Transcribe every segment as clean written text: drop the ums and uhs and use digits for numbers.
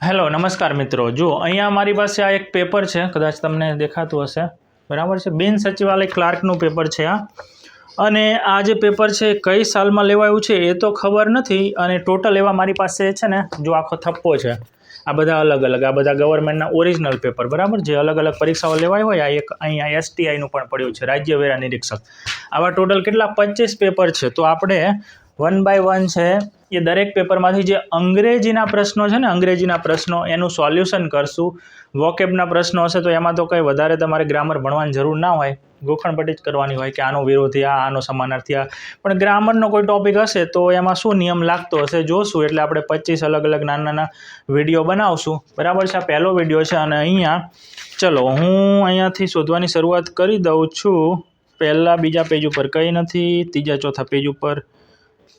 Hello નમસ્કાર મિત્રો, જુઓ અહીંયા મારી પાસે આ એક પેપર છે, કદાચ તમને દેખાતું હશે, બરાબર છે। બિન સચિવાલય ક્લાર્કનું પેપર છે આ, અને આ જે પેપર છે કઈ સાલમાં લેવાયું છે એ તો ખબર નથી, અને ટોટલ એવા મારી પાસે છે ને જો આખો થપ્પો છે, આ બધા અલગ અલગ, આ બધા ગવર્મેન્ટના ઓરિજિનલ પેપર, બરાબર, જે અલગ અલગ પરીક્ષાઓ લેવાય હોય। આ એક અહીંયા STIનું પણ પડ્યું છે, રાજ્ય વેરા નિરીક્ષક। આવા ટોટલ કેટલા 25 પેપર છે, તો આપણે 1 બાય 1 છે એ દરેક પેપરમાંથી જે અંગ્રેજીના પ્રશ્નો છે ને, અંગ્રેજીના પ્રશ્નો એનું સોલ્યુશન કરશું। વોકેબના પ્રશ્નો હશે તો એમાં તો કંઈ વધારે તમારે ગ્રામર ભણવાની જરૂર ના હોય, ગોખણપટ્ટી જ કરવાની હોય કે આનો વિરોધી આ, આનો સમાનાર્થી આ, પણ ગ્રામરનો કોઈ ટોપિક હશે તો એમાં શું નિયમ લાગતો હશે જોશું। એટલે આપણે 25 અલગ અલગ નાના નાના વિડીયો બનાવશું, બરાબર છે। આ પહેલો વિડીયો છે, અને અહીંયા ચલો હું અહીંયાથી શોધવાની શરૂઆત કરી દઉં છું। પહેલાં બીજા પેજ ઉપર કંઈ નથી, ત્રીજા ચોથા પેજ ઉપર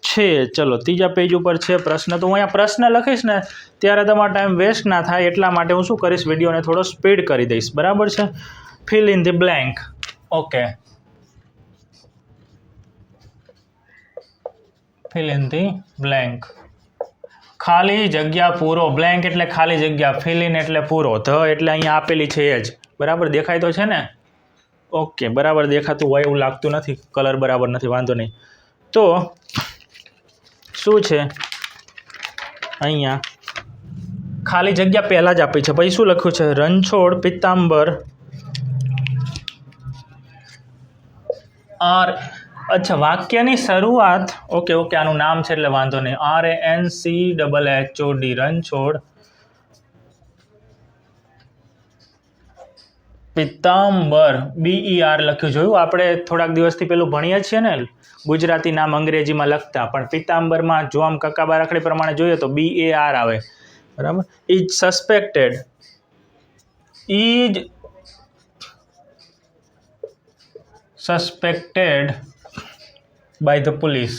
છે, ચલો ત્રીજા પેજ ઉપર છે પ્રશ્ન। તો હું અહીંયા પ્રશ્ન લખીશ ને ત્યારે તમારો ટાઈમ વેસ્ટ ના થાય એટલા માટે હું શું કરીશ, વિડીયોને થોડો સ્પીડ કરી દઈશ, બરાબર છે। Fill in the blank, okay, fill in the blank, ખાલી જગ્યા પૂરો, બ્લેન્ક એટલે ખાલી જગ્યા, ફિલ ઇન એટલે પૂરો, ધ એટલે અહીંયા આપેલી છે એ જ, બરાબર દેખાય તો છે ને, ઓકે, બરાબર દેખાતું હોય એવું લાગતું નથી, કલર બરાબર નથી, વાંધો નહીં। તો શું છે અહીંયા ખાલી જગ્યા પહેલાં જ આપી છે, પછી શું લખ્યું છે, રણછોડ પિત્તાંબર આર, અચ્છા વાક્યની શરૂઆત, ઓકે ઓકે, આનું નામ છે એટલે વાંધો નહીં, RANCHOD, રણછોડ પિત્તાંબર, BER લખ્યું, જોયું આપણે થોડાક દિવસથી પેલું ભણીએ છીએ ને ગુજરાતી નામ અંગ્રેજીમાં લખતા, પણ પિત્તાંબરમાં જો આમ કક્કા બારાખડી પ્રમાણે જોઈએ તો BAR આવે, બરાબર। Is suspected, is suspected by the police,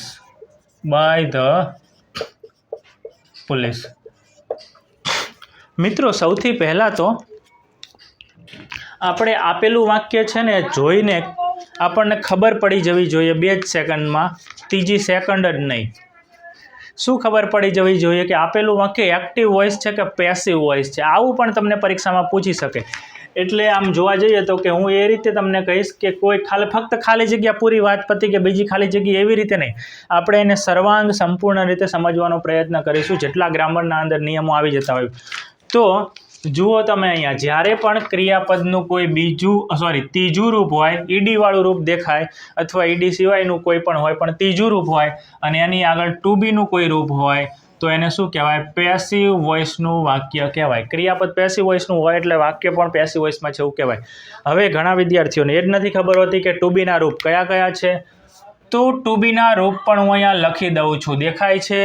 by the police. મિત્રો સૌથી પહેલાં તો આપણે આપેલું વાક્ય છે ને જોઈને આપણને ખબર પડી જવી જોઈએ 2 જ સેકન્ડમાં, ત્રીજી સેકન્ડ જ નહીં। શું ખબર પડી જવી જોઈએ કે આપેલું વાક્ય એક્ટિવ વોઇસ છે કે પેસિવ વોઇસ છે, આવું પણ તમને પરીક્ષામાં પૂછી શકે। એટલે આમ જોવા જઈએ તો કે હું એ રીતે તમને કહીશ કે કોઈ ફક્ત ખાલી જગ્યા પૂરી વાત પતી કે બીજી ખાલી જગ્યા એવી રીતે નહીં, આપણે એને સર્વાંગ સંપૂર્ણ રીતે સમજવાનો પ્રયત્ન કરીશું, જેટલા ગ્રામરના અંદર નિયમો આવી જતા હોય। તો જુઓ તમે અહીંયા જ્યારે પણ ક્રિયાપદનું કોઈ ત્રીજું રૂપ હોય, ઈડીવાળું રૂપ દેખાય, અથવા ઈડી સિવાયનું કોઈ પણ હોય પણ ત્રીજું રૂપ હોય, અને એની આગળ ટુ બીનું કોઈ રૂપ હોય તો એને શું કહેવાય, પેસિવ વોઇસનું વાક્ય કહેવાય। ક્રિયાપદ પેસિવ વોઇસનું હોય એટલે વાક્ય પણ પેસિવ વોઇસમાં છે એવું કહેવાય। હવે ઘણા વિદ્યાર્થીઓને એ જ નથી ખબર હોતી કે ટુ બીના રૂપ કયા કયા છે, તો ટુ બીના રૂપ પણ હું અહીંયા લખી દઉં છું, દેખાય છે,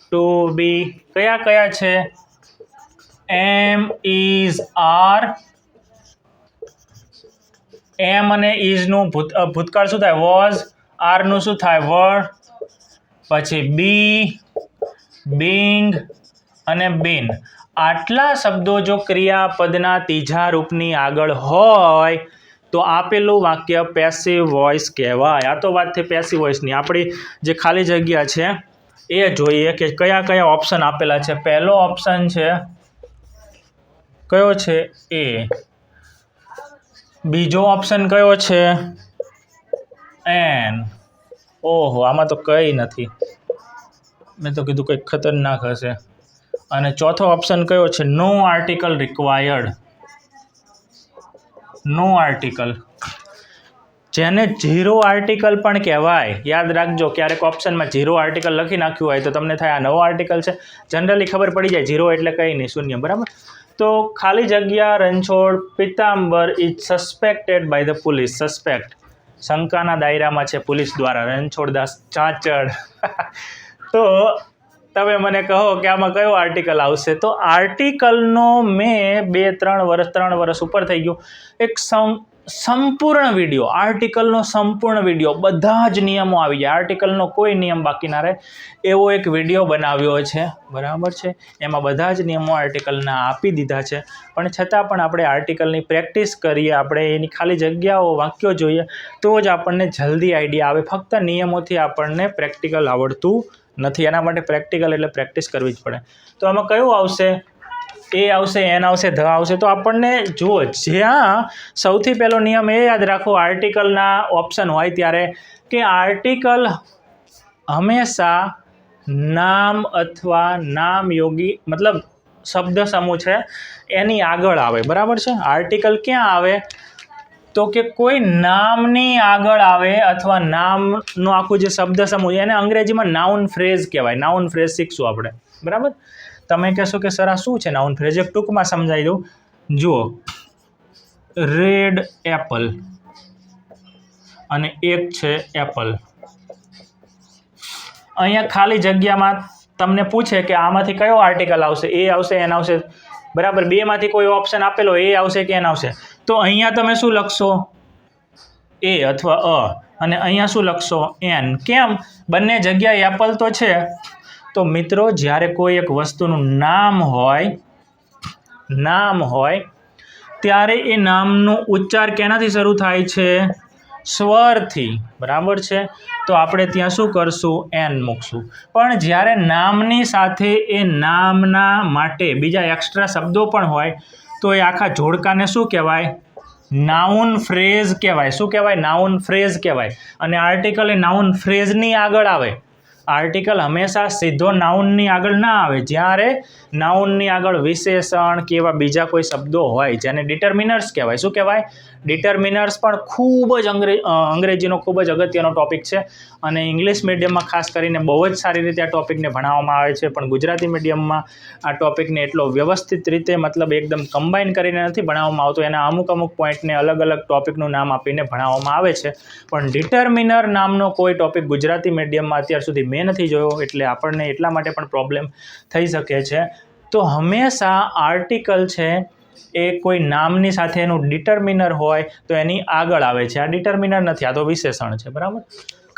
ટુ બી કયા કયા છે, એમ, ઇઝ, આર, એમ અને ઇઝનું ભૂતકાળ શું થાય, વોઝ, આરનું શું થાય, વર, પછી બી, બિંગ અને બીન। આટલા શબ્દો જો ક્રિયાપદના ત્રીજા રૂપની આગળ હોય તો આપેલું વાક્ય પેસિવ વોઇસ કહેવાય। આ તો વાત થઈ પેસિવ વોઇસની। આપણી જે ખાલી જગ્યા છે એ જોઈએ કે કયા કયા ઓપ્શન આપેલા છે। પહેલો ઓપ્શન છે કયો છે, એ। બીજો ઓપ્શન કયો છે, એન। ઓહો, આમાં તો કંઈ નથી, મેં તો કીધું કંઈક ખતરનાક હશે। અને ચોથો ઓપ્શન કયો છે, નો આર્ટિકલ રિક્વાયર્ડ, નો આર્ટિકલ, જેને 0 આર્ટિકલ પણ કહેવાય। યાદ રાખજો, ક્યારેક ઓપ્શનમાં 0 આર્ટિકલ લખી નાખ્યું હોય તો તમને થાય આ નવો આર્ટિકલ છે, જનરલી ખબર પડી જાય 0 એટલે કંઈ નહીં, શૂન્ય, બરાબર। તો ખાલી જગ્યા Ranchhod Pitambar is suspected by the police, suspect શંકાના દાયરામાં છે પોલીસ દ્વારા, રણછોડદાસ ચાંચડ। તો તમે મને કહો કે આમાં કયો આર્ટિકલ આવશે, તો આર્ટિકલનો મેં 3 વર્ષ ઉપર થઈ ગયું એક સંપૂર્ણ વિડીયો, આર્ટિકલનો સંપૂર્ણ વિડીયો, બધા જ નિયમો આવી જાય, આર્ટિકલનો કોઈ નિયમ બાકી ના રહે એવો એક વિડીયો બનાવ્યો છે, બરાબર છે। એમાં બધા જ નિયમો આર્ટિકલના આપી દીધા છે, પણ છતાં પણ આપણે આર્ટિકલની પ્રેક્ટિસ કરીએ, આપણે એની ખાલી જગ્યાઓ, વાક્યો જોઈએ તો જ આપણને જલ્દી આઈડિયા આવે। ફક્ત નિયમોથી આપણને પ્રેક્ટિકલ આવડતું નથી, એના માટે પ્રેક્ટિકલ એટલે પ્રેક્ટિસ કરવી જ પડે। તો આમાં કયું આવશે, એ આવશે, એન આવશે, ધ આવશે. તો આપણને જુઓ, જ્યાં સૌથી પહેલો નિયમ એ યાદ રાખો આર્ટિકલના ઓપ્શન હોય ત્યારે કે આર્ટિકલ હંમેશા નામ અથવા નામયોગી મતલબ શબ્દ સમૂહ છે એની આગળ આવે, બરાબર છે. આર્ટિકલ ક્યાં આવે તો કે કોઈ નામની આગળ આવે અથવા નામનો આખું જે શબ્દ સમૂહ એને અંગ્રેજીમાં નાઉન ફ્રેઝ કહેવાય. નાઉન ફ્રેઝ શીખશું આપણે, બરાબર. તમે કહેશો કે સર આ શું છે નાઉન ફ્રેઝ? એક ટૂંકમાં સમજાવી દઉં. જુઓ, રેડ એપલ અને એક છે એપલ. અહીંયા ખાલી જગ્યામાં તમને પૂછે કે આમાંથી કયો આર્ટિકલ આવશે, એ આવશે, એન આવશે, બરાબર. બેમાંથી કોઈ ઓપ્શન આપેલો એ આવશે કે એન આવશે. તો અહીંયા તમે શું લખશો? એ અથવા અ. અને અહીંયા શું લખશો? એન. કેમ? બંને જગ્યાએ એપલ તો છે. તો મિત્રો, જ્યારે કોઈ એક વસ્તુનું નામ હોય ત્યારે એ નામનો ઉચ્ચાર કેનાથી શરૂ થાય છે? સ્વરથી, બરાબર છે. તો આપણે ત્યાં શું કરશું? એન મૂકશું. પણ જ્યારે નામની સાથે એ નામના માટે બીજા એક્સ્ટ્રા શબ્દો પણ હોય તો એ આખા જોડકાને શું કહેવાય? નાઉન ફ્રેઝ કહેવાય. શું કહેવાય? નાઉન ફ્રેઝ કહેવાય. અને આર્ટિકલ એ નાઉન ફ્રેઝની આગળ આવે. આર્ટિકલ હંમેશા સીધો નાઉનની આગળ ના આવે. જ્યારે નાઉનની આગળ વિશેષણ કે એવા બીજા કોઈ શબ્દો હોય જેને ડિટર્મિનર્સ કહેવાય. શું કહેવાય? ડિટર્મિનર્સ પણ ખૂબ જ અંગ્રેજીનો ખૂબ જ અગત્યનો ટોપિક છે અને ઇંગ્લિશ મીડિયમમાં ખાસ કરીને બહુ જ સારી રીતે આ ટોપિકને ભણાવવામાં આવે છે. પણ ગુજરાતી મીડિયમમાં આ ટોપિકને એટલો વ્યવસ્થિત રીતે મતલબ એકદમ કમ્બાઈન કરીને નથી ભણાવવામાં આવતો. એના અમુક પોઈન્ટને અલગ અલગ ટોપિકનું નામ આપીને ભણાવવામાં આવે છે. પણ ડિટર્મિનર નામનો કોઈ ટોપિક ગુજરાતી મીડિયમમાં અત્યાર સુધી મેં નથી જોયો, એટલે આપણને એટલા માટે પણ પ્રોબ્લેમ થઈ શકે છે. તો હંમેશા આર્ટિકલ છે એ કોઈ નામની સાથે એનું ડિટર્મિનર હોય તો એની આગળ આવે છે. આ ડિટર્મિનર નથી, આ તો વિશેષણ છે, બરાબર.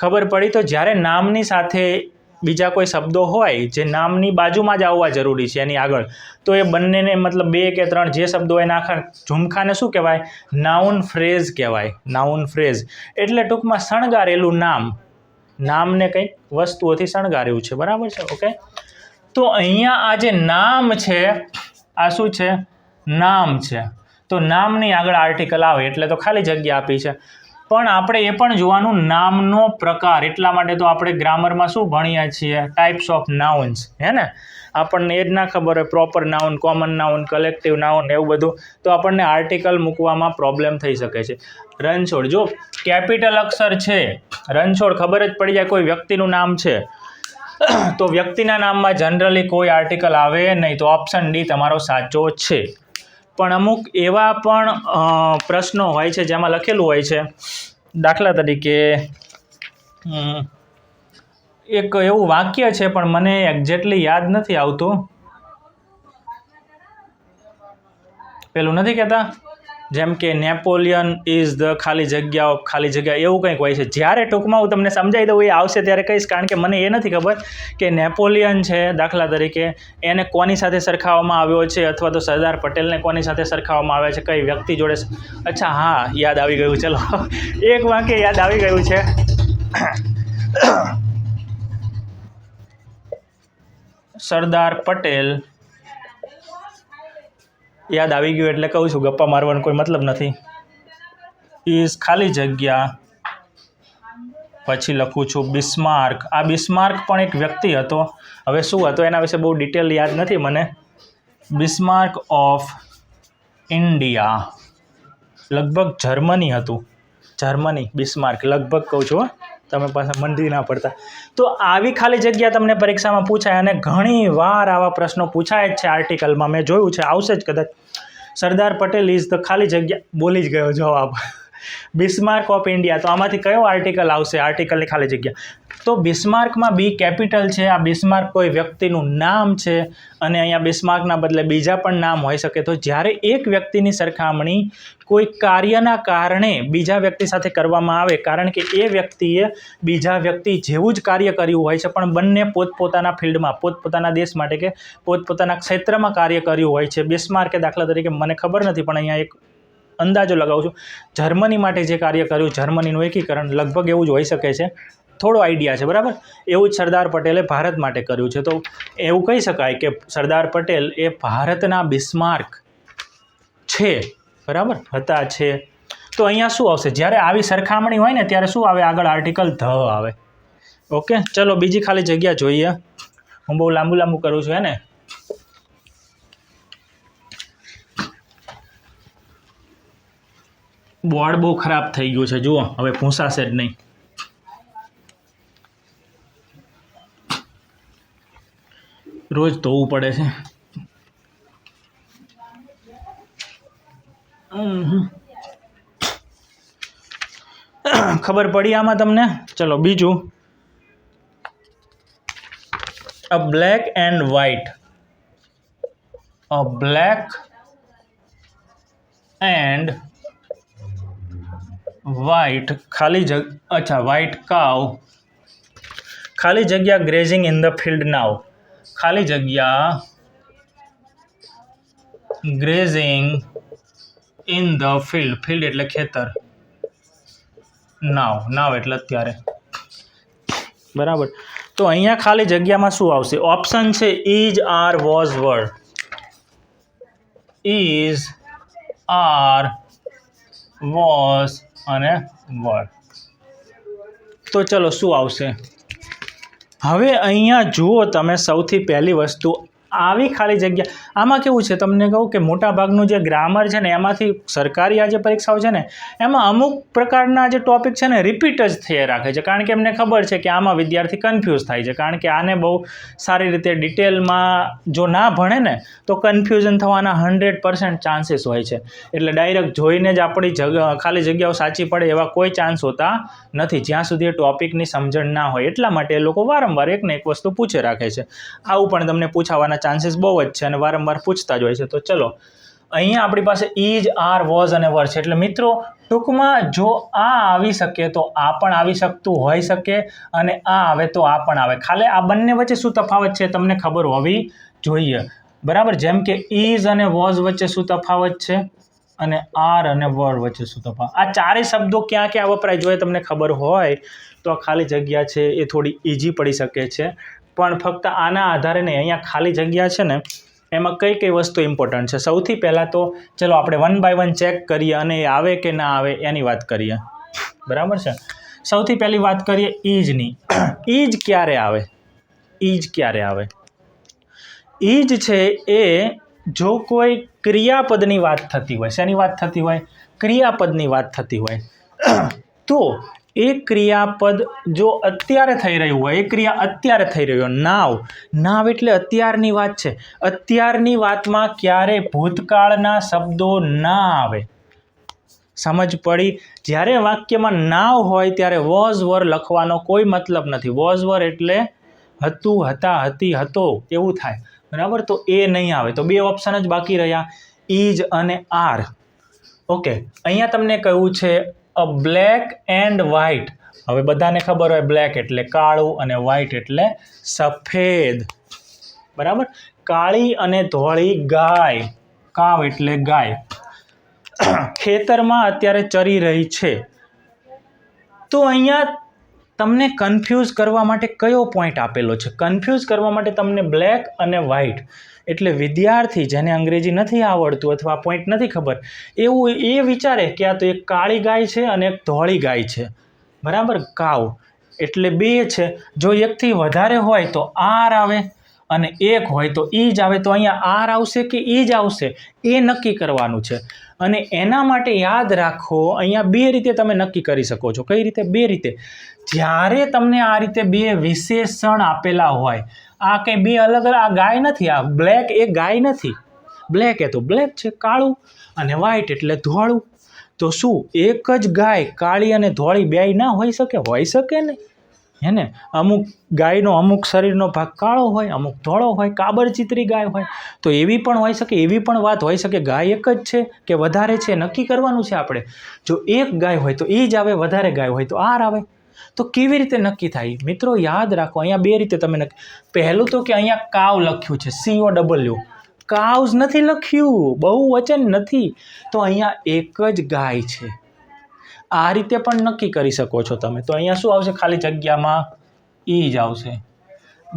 ખબર પડી? તો જ્યારે નામની સાથે બીજા કોઈ શબ્દો હોય જે નામની બાજુમાં જ આવવા જરૂરી છે એની આગળ, તો એ બંનેને મતલબ 2 કે 3 જે શબ્દો એના આખા ઝુમખાને શું કહેવાય? નાઉન ફ્રેઝ કહેવાય. નાઉન ફ્રેઝ એટલે ટૂંકમાં શણગારેલું નામ. નામને કંઈક વસ્તુઓથી શણગાર્યું છે, બરાબર છે. ઓકે. તો અહીંયા આ જે નામ છે આ શું છે? નામ છે. તો નામની આગળ આર્ટિકલ આવે એટલે તો ખાલી જગ્યા આપી છે. પણ આપણે એ પણ જોવાનું નામનો પ્રકાર. એટલા માટે તો આપણે ગ્રામરમાં શું ભણીએ છીએ? ટાઈપ્સ ઓફ નાઉન્સ, હે ને? આપણને એ જ ના ખબર હોય proper noun, common noun, collective noun એવું બધું, તો આપણને આર્ટિકલ મૂકવામાં પ્રોબ્લેમ થઈ શકે છે. રણછોડ, જો કેપિટલ અક્ષર છે રણછોડ, ખબર જ પડી જાય કોઈ વ્યક્તિનું નામ છે તો વ્યક્તિના નામમાં જનરલી કોઈ આર્ટિકલ આવે નહીં. તો ઓપ્શન ડી તમારો સાચો છે. પણ અમુક એવા પણ પ્રશ્નો હોય છે જેમાં લખેલું હોય છે, દાખલા તરીકે એક એવું વાક્ય છે પણ મને એક્ઝેક્ટલી યાદ નથી આવતું. પેલું નથી કહેતા જેમ કે નેપોલિયન ઇઝ ધ ખાલી જગ્યા ઓફ ખાલી જગ્યા, એવું કંઈક હોય છે. જ્યારે ટૂંકમાં હું તમને સમજાવી દઉં એ આવશે ત્યારે કહીશ, કારણ કે મને એ નથી ખબર કે નેપોલિયન છે દાખલા તરીકે એને કોની સાથે સરખાવવામાં આવ્યો છે, અથવા તો સરદાર પટેલને કોની સાથે સરખાવવામાં આવે છે, કઈ વ્યક્તિ જોડે. અચ્છા, હા, યાદ આવી ગયું. ચલો, એક વાક્ય યાદ આવી ગયું છે. સરદાર પટેલ યાદ આવી ગયું એટલે કહું છું, ગપ્પા મારવાનો કોઈ મતલબ નથી. ઇઝ ખાલી જગ્યા, પછી લખું છું બિસ્માર્ક. આ બિસ્માર્ક પણ એક વ્યક્તિ હતો. હવે શું હતો એના વિશે બહુ ડિટેલ યાદ નથી મને. બિસ્માર્ક ઓફ ઇન્ડિયા, લગભગ જર્મની હતું. જર્મની, બિસ્માર્ક લગભગ કહું છું, તમે પાછા મંડી ના પડતા. તો આવી ખાલી જગ્યા તમને પરીક્ષામાં પૂછાય અને ઘણી વાર આવા પ્રશ્નો પૂછાય જ છે આર્ટિકલમાં. મેં જોયું છે, આવશે જ કદાચ. સરદાર પટેલ ઇઝ ધ ખાલી જગ્યા, બોલી જ ગયો જવાબ. બિસ્માર્ક ઓફ ઇન્ડિયા, તો આમાંથી કયો આર્ટિકલ આવશે? આર્ટિકલની ખાલી જગ્યા. તો બિસ્માર્કમાં બી કેપિટલ છે. આ બિસ્માર્ક કોઈ વ્યક્તિનું નામ છે અને અહીંયા બિસ્માર્કના બદલે બીજા પણ નામ હોઈ શકે. તો જ્યારે એક વ્યક્તિની સરખામણી કોઈ કાર્યના કારણે બીજા વ્યક્તિ સાથે કરવામાં આવે, કારણ કે એ વ્યક્તિએ બીજા વ્યક્તિ જેવું જ કાર્ય કર્યું હોય છે, પણ બંને પોતપોતાના ફિલ્ડમાં, પોતપોતાના દેશ માટે કે પોતપોતાના ક્ષેત્રમાં કાર્ય કર્યું હોય છે. બિસ્માર્કે દાખલા તરીકે, મને ખબર નથી પણ અહીંયા એક અંદાજો લગાવું છું, જર્મની માટે જે કાર્ય કર્યું, જર્મનીનું એકીકરણ, લગભગ એવું જ હોઈ શકે છે. થોડો આઈડિયા છે, બરાબર. એવું જ સરદાર પટેલે ભારત માટે કર્યું છે. તો એવું કહી શકાય કે સરદાર પટેલ એ ભારતના બિસ્માર્ક છે, બરાબર, હતા, છે. તો અહીંયા શું આવશે? જ્યારે આવી સરખામણી હોય ને ત્યારે શું આવે? આગળ આર્ટિકલ ધ આવે. ઓકે, ચલો બીજી ખાલી જગ્યા જોઈએ. હું બહુ લાંબુ કરું છું, હે ને? બોર્ડ બહુ ખરાબ થઈ ગયું છે, જુઓ, હવે ભૂંસાશે જ નહીં. રોજ ધોવું પડે છે. ખબર પડી આમાં તમને? ચલો બીજું, a black and white, a black and white ખાલી અચ્છા, વ્હાઇટ કાવ ખાલી જગ્યા grazing in the field now, ખાલી જગ્યા grazing in the field, field એટલે ખેતર, નાવ એટલે અત્યારે, બરાબર. તો અહીંયા ખાલી જગ્યામાં શું આવશે? ઓપ્શન છે is, are, was, were. Is, are, was અને વર. તો ચલો શું આવશે? હવે અહીંયા જુઓ તમે, સૌથી પહેલી વસ્તુ આવી ખાલી જગ્યા. આમાં કેવું છે તમને કહું કે મોટા ભાગનું જે ગ્રામર છે ને એમાંથી સરકારી આ જે પરીક્ષાઓ છે ને એમાં અમુક પ્રકારના જે ટોપિક છે ને રિપીટ જ થઈ રાખે છે, કારણ કે એમને ખબર છે કે આમાં વિદ્યાર્થી કન્ફ્યુઝ થાય છે, કારણ કે આને બહુ સારી રીતે ડિટેલમાં જો ના ભણે ને તો કન્ફ્યુઝન થવાના 100% ચાન્સીસ હોય છે. એટલે ડાયરેક્ટ જોઈને જ આપણી ખાલી જગ્યાઓ સાચી પડે એવા કોઈ ચાન્સ હોતા નથી, જ્યાં સુધી એ ટોપિકની સમજણ ના હોય. એટલા માટે એ લોકો વારંવાર એક ને એક વસ્તુ પૂછે રાખે છે. આવું પણ તમને પૂછાવાના ચાન્સીસ બહુ જ છે અને વારંવાર પૂછતા જ હોય છે. તો ચલો, અહીંયા આપણી પાસે ઇઝ, આર, વોઝ અને વર છે. એટલે મિત્રો ટૂંકમાં જો આ આવી શકે તો આ પણ આવી શકતું હોઈ શકે, અને આ આવે તો આ પણ આવે. ખાલી આ બંને વચ્ચે શું તફાવત છે તમને ખબર હોવી જોઈએ, બરાબર. જેમ કે ઇઝ અને વોઝ વચ્ચે શું તફાવત છે, અને આર અને વર વચ્ચે શું તફાવત. આ ચારેય શબ્દો ક્યાં ક્યાં વપરાય જો તમને ખબર હોય તો આ ખાલી જગ્યા છે એ થોડી ઇઝી પડી શકે છે. પણ ફક્ત આના આધારે નહીં, અહીંયા ખાલી જગ્યા છે ને એમાં કઈ કઈ વસ્તુ ઇમ્પોર્ટન્ટ છે. સૌથી પહેલાં તો ચલો આપણે 1 by 1 ચેક કરીએ અને એ આવે કે ના આવે એની વાત કરીએ, બરાબર છે. સૌથી પહેલી વાત કરીએ ઇઝની. ઇઝ ક્યારે આવે? ઇઝ ક્યારે આવે? ઇઝ છે એ જો કોઈ ક્રિયાપદની વાત થતી હોય. શેની વાત થતી હોય? ક્રિયાપદની વાત થતી હોય તો એ ક્રિયાપદ જો અત્યારે થઈ રહ્યું હોય, એ ક્રિયા અત્યારે થઈ રહી હોય. નાવ એટલે અત્યારની વાત છે. અત્યારની વાતમાં ક્યારે ભૂતકાળના શબ્દો ના આવે. સમજ પડી? જ્યારે વાક્યમાં નાવ હોય ત્યારે વોઝ, વર લખવાનો કોઈ મતલબ નથી. વોઝ, વર એટલે હતું, હતા, હતી, હતો એવું થાય, બરાબર. તો એ નહીં આવે. તો બે ઓપ્શન જ બાકી રહ્યા, ઇઝ અને આર. ઓકે, અહીંયા તમને કહ્યું છે અ બ્લેક એન્ડ વ્હાઇટ. હવે બધાને ખબર હોય બ્લેક એટલે કાળું અને વ્હાઇટ એટલે સફેદ, બરાબર. કાળી અને ધોળી ગાય, કાવ એટલે ગાય, ખેતરમાં અત્યારે ચરી રહી છે. તો અહીંયા તમને કન્ફ્યુઝ કરવા માટે કયો પોઈન્ટ આપેલો છે? કન્ફ્યુઝ કરવા માટે તમને બ્લેક અને વ્હાઇટ, એટલે વિદ્યાર્થી જેને અંગ્રેજી નથી આવડતું અથવા પોઈન્ટ નથી ખબર એવું એ વિચારે કે આ તો એક કાળી ગાય છે અને એક ધોળી ગાય છે, બરાબર. કાવ એટલે બે છે. જો એકથી વધારે હોય તો આર આવે અને એક હોય તો ઈ જ આવે. તો અહીંયા આર આવશે કે ઈ જ આવશે એ નક્કી કરવાનું છે. અને એના માટે યાદ રાખો, અહીંયા બે રીતે તમે નક્કી કરી શકો છો. કઈ રીતે? બે રીતે. જ્યારે તમને આ રીતે બે વિશેષણ આપેલા હોય, આ કંઈ બે અલગ અલગ, આ ગાય નથી, આ બ્લેક એ ગાય નથી. બ્લેક એ તો બ્લેક છે, કાળું, અને વ્હાઇટ એટલે ધોળું. તો શું એક જ ગાય કાળી અને ધોળી બેય ના હોઈ શકે? હોઈ શકે ને, હે ને. અમુક ગાયનો અમુક શરીરનો ભાગ કાળો હોય, અમુક ધોળો હોય, કાબરચીતરી ગાય હોય, તો એવી પણ હોઈ શકે. એવી પણ વાત હોઈ શકે ગાય એક જ છે કે વધારે છે, નક્કી કરવાનું છે આપણે. જો એક ગાય હોય તો એ જ આવે, વધારે ગાય હોય તો આર આવે. તો કેવી રીતે નક્કી થાય? મિત્રો યાદ રાખો, અહીંયા બે રીતે તમે નક્કી. પહેલું તો કે અહીંયા કાવ લખ્યું છે, COW, કાવ્સ નથી લખ્યું, બહુવચન નથી. તો અહીંયા એક જ ગાય છે. આ રીતે પણ નક્કી કરી શકો છો તમે. તો અહીંયા શું આવશે? ખાલી જગ્યામાં ઈ જ આવશે.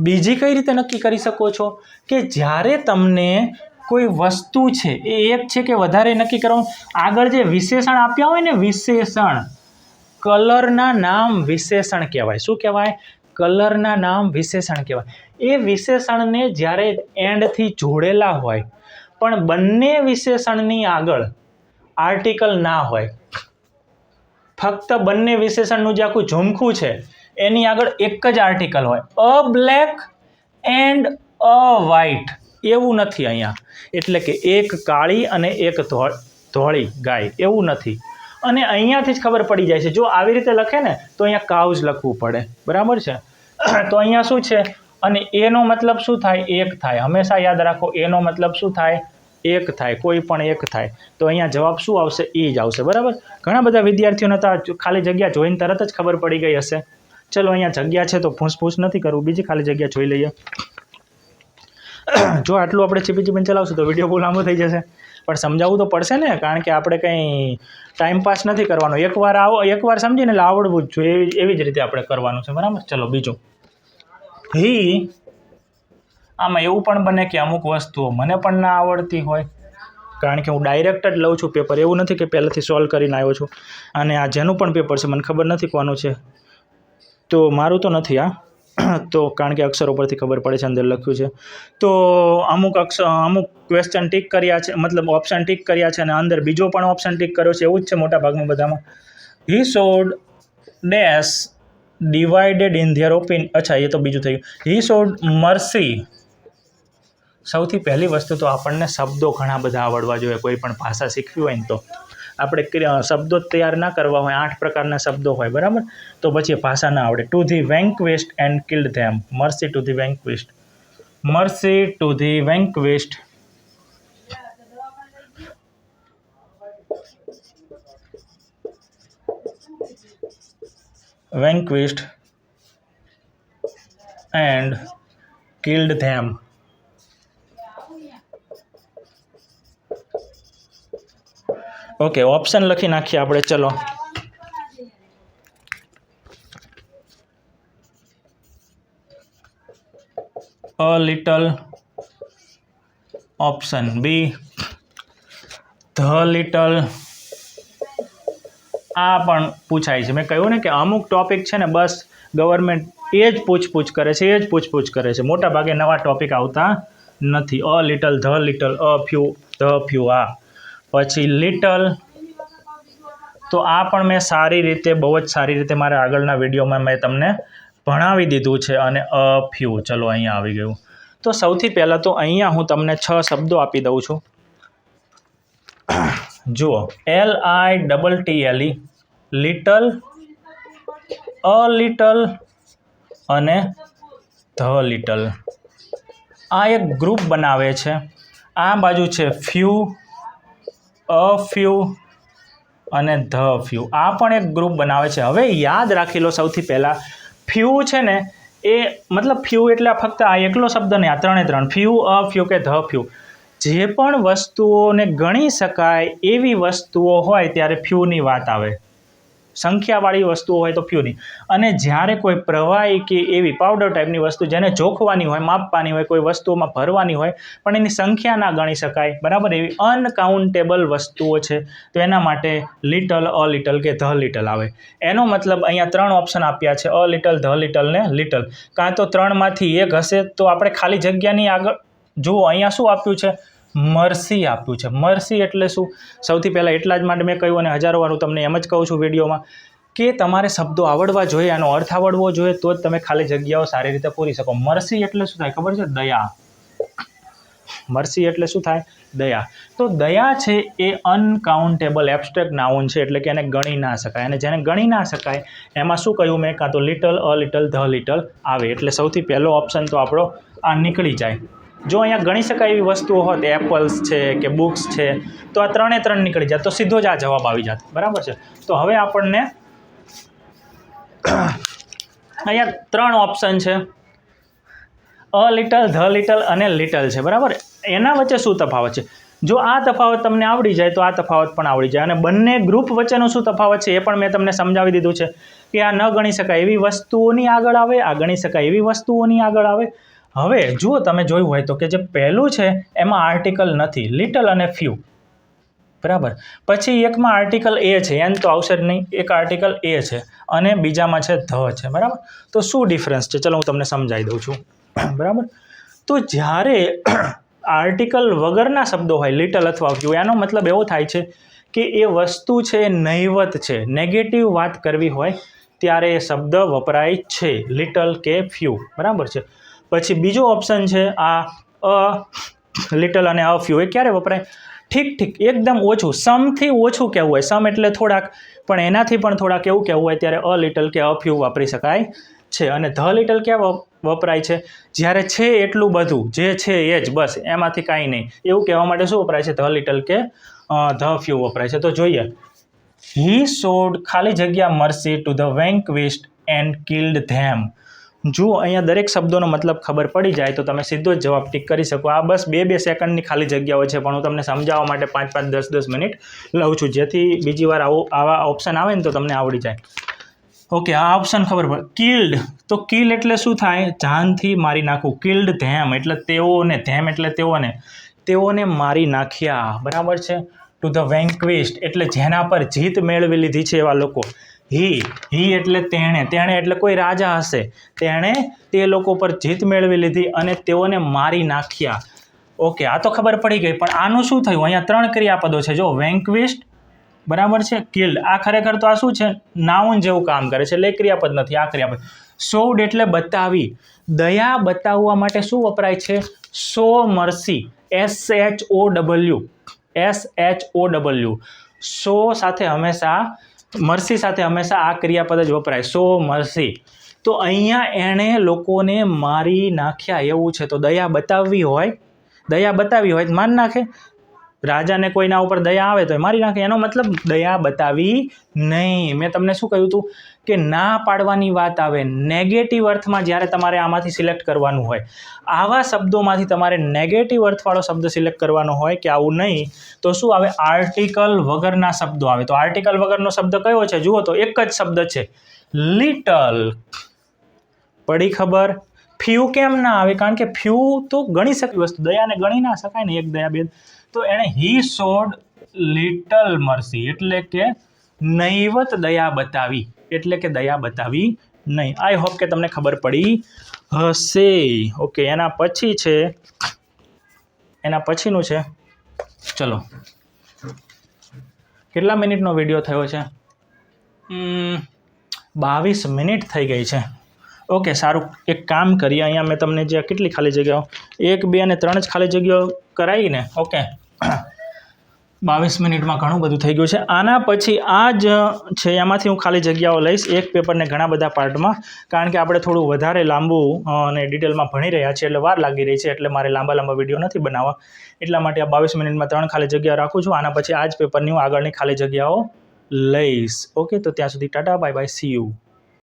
બીજી કઈ રીતે નક્કી કરી શકો છો કે જ્યારે તમને કોઈ વસ્તુ છે એ એક છે કે વધારે નક્કી કરવાનું, આગળ જે વિશેષણ આપ્યા હોય ને, વિશેષણ, કલરના નામ વિશેષણ કહેવાય. શું કહેવાય? કલરના નામ વિશેષણ કહેવાય. એ વિશેષણને જ્યારે એન્ડથી જોડેલા હોય પણ બંને વિશેષણની આગળ આર્ટિકલ ના હોય, ફક્ત બંને વિશેષણનું જે આખું ઝુમખું છે એની આગળ એક જ આર્ટિકલ હોય, અ બ્લેક એન્ડ અ વ્હાઇટ, એવું નથી અહીંયા. એટલે કે એક કાળી અને એક ધોળી ગાય, એવું નથી. અને અહીંયાથી જ ખબર પડી જાય છે. જો આવી રીતે લખે ને તો અહીંયા કાઉઝ લખવું પડે, બરાબર છે? તો અહીંયા શું છે? અને એનો મતલબ શું થાય? એક થાય. હંમેશા યાદ રાખો, એનો મતલબ શું થાય? એક થાય. કોઈ પણ એક થાય. તો અહીંયા જવાબ શું આવશે? એ જ આવશે, બરાબર? ઘણા બધા વિદ્યાર્થીઓને તો ખાલી જગ્યા જોઈને તરત જ ખબર પડી ગઈ હશે. ચલો, અહીંયા જગ્યા છે તો ફૂંસ નથી કરવું, બીજી ખાલી જગ્યા જોઈ લઈએ. જો આટલું આપણે ચીપી ચલાવશું તો વિડીયો બહુ લાંબો થઈ જશે, પણ સમજાવવું તો પડશે ને, કારણ કે આપણે કંઈ ટાઈમ પાસ નથી કરવાનો. એકવાર સમજીને એટલે આવડવું જ જોઈએ, એવી જ રીતે આપણે કરવાનું છે, બરાબર? ચલો, બીજું. આમાં એવું પણ બને કે અમુક વસ્તુઓ મને પણ ના આવડતી હોય, કારણ કે હું ડાયરેક્ટ જ લઉં છું પેપર, એવું નથી કે પહેલાંથી સોલ્વ કરીને આવ્યો છું. અને આ જેનું પણ પેપર છે મને ખબર નથી કોનું છે, તો મારું તો નથી આ, તો કારણ કે અક્ષરો પરથી ખબર પડે છે અંદર લખ્યું છે. તો અમુક ક્વેશ્ચન ટીક કર્યા છે, મતલબ ઓપ્શન ટીક કર્યા છે, અને અંદર બીજો પણ ઓપ્શન ટીક કર્યો છે. એવું જ છે મોટા ભાગમાં બધામાં. He showed dash divided in their opinion. અચ્છા, એ તો બીજું થઈ ગયું. He showed mercy. સૌથી પહેલી વસ્તુ તો આપણને શબ્દો ઘણા બધા આવડવા જોઈએ. કોઈ પણ ભાષા શીખવી હોય ને તો આપણે શબ્દો તૈયાર ના કરવા હોય, 8 પ્રકારના શબ્દો હોય, બરાબર? તો પછી એ ભાષા ના આવડે. To the vanquished and killed them. Mercy to the vanquished. Mercy to the vanquished. Vanquished and killed them. Okay, option લખી નાખીએ આપણે. ચલો, a little, option B the little. આ પણ પૂછાય છે. મેં કહ્યું ને કે અમુક ટોપિક છે ને બસ ગવર્મેન્ટ એ જ પૂછપૂછ કરે છે, મોટા ભાગે નવા ટોપિક આવતા નથી. A little, the little, a few, the few. આ પછી લિટલ, તો આ પણ મેં બહુ જ સારી રીતે મારા આગળના વિડીયોમાં મેં તમને ભણાવી દીધું છે. અને અ ફ્યુ, ચલો અહીંયા આવી ગયું. તો સૌથી પહેલાં તો અહીંયા હું તમને 6 શબ્દો આપી દઉં છું. જુઓ, LITTLE, લિટલ, અ લિટલ અને ધ લિટલ. આ એક ગ્રુપ બનાવે છે. આ બાજુ છે ફ્યુ, અ ફ્યુ અને ધ ફ્યુ. આ પણ એક ગ્રુપ બનાવે છે. હવે યાદ રાખી લો, સૌથી પહેલાં ફ્યુ છે ને એ મતલબ ફ્યુ એટલે ફક્ત આ એકલો શબ્દ નહીં, આ 3 ફ્યુ, અ ફ્યુ કે ધ ફ્યુ. જે પણ વસ્તુઓને ગણી શકાય એવી વસ્તુઓ હોય ત્યારે ફ્યુની વાત આવે. સંખ્યાવાળી વસ્તુઓ હોય તો ફ્યુની. અને જ્યારે કોઈ પ્રવાહી કે એવી પાવડર ટાઈપની વસ્તુ જેને જોખવાની હોય, માપવાની હોય, કોઈ વસ્તુઓમાં ભરવાની હોય પણ એની સંખ્યા ના ગણી શકાય, બરાબર, એવી અનકાઉન્ટેબલ વસ્તુઓ છે, તો એના માટે લિટલ, અ લિટલ કે ધ લિટલ આવે. એનો મતલબ અહીંયા 3 ઓપ્શન આપ્યા છે, અ લિટલ, ધ લિટલ ને લિટલ. કાં તો 3માંથી એક હશે. તો આપણે ખાલી જગ્યાની આગળ જુઓ, અહીંયા શું આપ્યું છે? મર્સી આપ્યું છે. મર્સી એટલે શું? સૌથી પહેલાં એટલા જ માટે મેં કહ્યું, અને હજારો વાર હું તમને એમ જ કહું છું વિડીયોમાં, કે તમારે શબ્દો આવડવા જોઈએ, આનો અર્થ આવડવો જોઈએ, તો જ તમે ખાલી જગ્યાઓ સારી રીતે પૂરી શકો. મર્સી એટલે શું થાય ખબર છે? દયા. મર્સી એટલે શું થાય? દયા. તો દયા છે એ અનકાઉન્ટેબલ એબ્સ્ટ્રેક્ટ નાઉન છે, એટલે કે એને ગણી ના શકાય. અને જેને ગણી ના શકાય એમાં શું કહ્યું મેં? કાં તો little, a little, the little આવે. એટલે સૌથી પહેલો ઓપ્શન તો આપણો આ નીકળી જાય. જો અહીંયા ગણી શકાય એવી વસ્તુઓ હોત, એપલ્સ છે કે બુક્સ છે, તો આ 3 નીકળી જાય, તો સીધો જ આ જવાબ આવી જાત, બરાબર છે? તો હવે આપણને અહીંયા 3 ઓપ્શન છે, અ લિટલ, ધ લિટલ અને લિટલ છે, બરાબર? એના વચ્ચે શું તફાવત છે? જો આ તફાવત તમને આવડી જાય તો આ તફાવત પણ આવડી જાય. અને બંને ગ્રુપ વચ્ચેનો શું તફાવત છે એ પણ મેં તમને સમજાવી દીધું છે કે આ ન ગણી શકાય એવી વસ્તુઓની આગળ આવે, આ ગણી શકાય એવી વસ્તુઓની આગળ આવે. હવે જુઓ, તમે જોયું હોય તો કે જે પહેલું છે એમાં આર્ટિકલ નથી, લિટલ અને ફ્યુ, બરાબર. પછી એકમાં આર્ટિકલ એ છે, એન તો આવશે જ નહીં, એક આર્ટિકલ એ છે અને બીજામાં છે ધ છે, બરાબર. તો શું ડિફરન્સ છે, ચલો હું તમને સમજાવી દઉં છું, બરાબર. તો જ્યારે આર્ટિકલ વગરના શબ્દો હોય, લિટલ અથવા ફ્યુ, એનો મતલબ એવો થાય છે કે એ વસ્તુ છે નહિવત છે, નેગેટિવ વાત કરવી હોય ત્યારે એ શબ્દ વપરાય છે, લિટલ કે ફ્યુ, બરાબર છે. પછી બીજો ઓપ્શન છે આ લિટલ અને ફ્યુ, એ ક્યારે વપરાય? ઠીક એકદમ ઓછું, સમથી ઓછું કહેવું હોય, સમ એટલે થોડાક, પણ એનાથી પણ થોડાક એવું કહેવું હોય ત્યારે લિટલ કે ફ્યુ વાપરી શકાય છે. અને ધ લિટલ ક્યાં વપરાય છે? જ્યારે છે એટલું બધું, જે છે એ જ, બસ, એમાંથી કાંઈ નહીં, એવું કહેવા માટે શું વપરાય છે? ધ લિટલ કે ધ ફ્યુ વપરાય છે. તો જોઈએ, હી શોડ ખાલી જગ્યા mercy to the vanquished and killed them. જુઓ, અહીંયા દરેક શબ્દોનો મતલબ ખબર પડી જાય તો તમે સીધો જ જવાબ ટીક કરી શકો. આ બસ 2-2 સેકન્ડની ખાલી જગ્યાઓ છે, પણ હું તમને સમજાવવા માટે 5-5, 10-10 મિનિટ લઉં છું, જેથી બીજી વાર આવા ઓપ્શન આવે ને તો તમને આવડી જાય. ઓકે, આ ઓપ્શન ખબર પડે. કિલ્ડ, તો કિલ એટલે શું થાય? જાનથી મારી નાખવું. કિલ્ડ ધેમ એટલે તેઓને, ધેમ એટલે તેઓને મારી નાખ્યા, બરાબર છે. ટુ ધ વેન્ક્વિસ્ડ એટલે જેના પર જીત મેળવી લીધી છે એવા લોકો. હી એટલે તેણે એટલે કોઈ રાજા હશે, તેણે તે લોકો પર જીત મેળવી લીધી અને તેઓને મારી નાખ્યા. ઓકે, આ તો ખબર પડી ગઈ, પણ આનું શું થયું? અહીંયા 3 ક્રિયાપદો છે, જો, વેન્ક્વિસ્ડ, બરાબર છે, કિલ્ડ. આ ખરેખર તો આ શું છે? નાઉન જેવું કામ કરે છે, એટલે ક્રિયાપદ નથી, આ ક્રિયાપદ. શોડ એટલે બતાવી, દયા બતાવવા માટે શું વપરાય છે? Show Mersey, SHOW. શો સાથે હંમેશા, મર્સી સાથે હંમેશા આ ક્રિયાપદ જ વપરાય, શો મર્સી. તો અહીંયા એણે લોકોને મારી નાખ્યા એવું છે. તો દયા બતાવવી હોય મારી નાખે. રાજાને કોઈના ઉપર દયા આવે તો મારી નાખે. એનો મતલબ દયા બતાવી નહીં. મેં તમને શું કહ્યું હતું કે ના પાડવાની વાત આવે, નેગેટિવ અર્થમાં જ્યારે તમારે આમાંથી સિલેક્ટ કરવાનું હોય, આવા શબ્દોમાંથી તમારે નેગેટિવ અર્થવાળો શબ્દ સિલેક્ટ કરવાનો હોય કે આવું નહીં, તો શું આવે? આર્ટિકલ વગરના શબ્દો આવે. તો આર્ટિકલ વગરનો શબ્દ કયો છે? જુઓ તો એક જ શબ્દ છે, લિટલ. પડી ખબર? ફ્યુ કેમ ના આવે? કારણ કે ફ્યુ તો ગણી શકી વસ્તુ, દયાને ગણી ના શકાય ને, એક દયા, બે. તો એણે હી શોડ લિટલ મર્સી એટલે કે નહિવત દયા બતાવી, એટલે કે દયા બતાવી નહીં. આઈ હોપ કે તમને ખબર પડી હશે. ઓકે, એના પછીનું છે, ચલો, કેટલા મિનિટનો વિડીયો થયો છે? 22 મિનિટ થઈ ગઈ છે. ઓકે, સારું, એક કામ કરીએ, અહીંયા મેં તમને જે કેટલી ખાલી જગ્યાઓ, 1, 2 અને 3 જ ખાલી જગ્યાઓ કરાવી ને. ઓકે, 22 મિનિટમાં ઘણું બધું થઈ ગયું છે. આના પછી આ જ છે, એમાંથી હું ખાલી જગ્યાઓ લઈશ, એક પેપરને ઘણા બધા પાર્ટમાં, કારણ કે આપણે થોડું વધારે લાંબુ અને ડિટેલમાં ભણી રહ્યા છીએ એટલે વાર લાગી રહી છે, એટલે મારે લાંબા વિડીયો નથી બનાવવા, એટલા માટે આ 22 મિનિટમાં 3 ખાલી જગ્યા રાખું છું. આના પછી આ જ પેપરની હું આગળની ખાલી જગ્યાઓ લઈશ. ઓકે, તો ત્યાં સુધી Tata, bye bye, C you.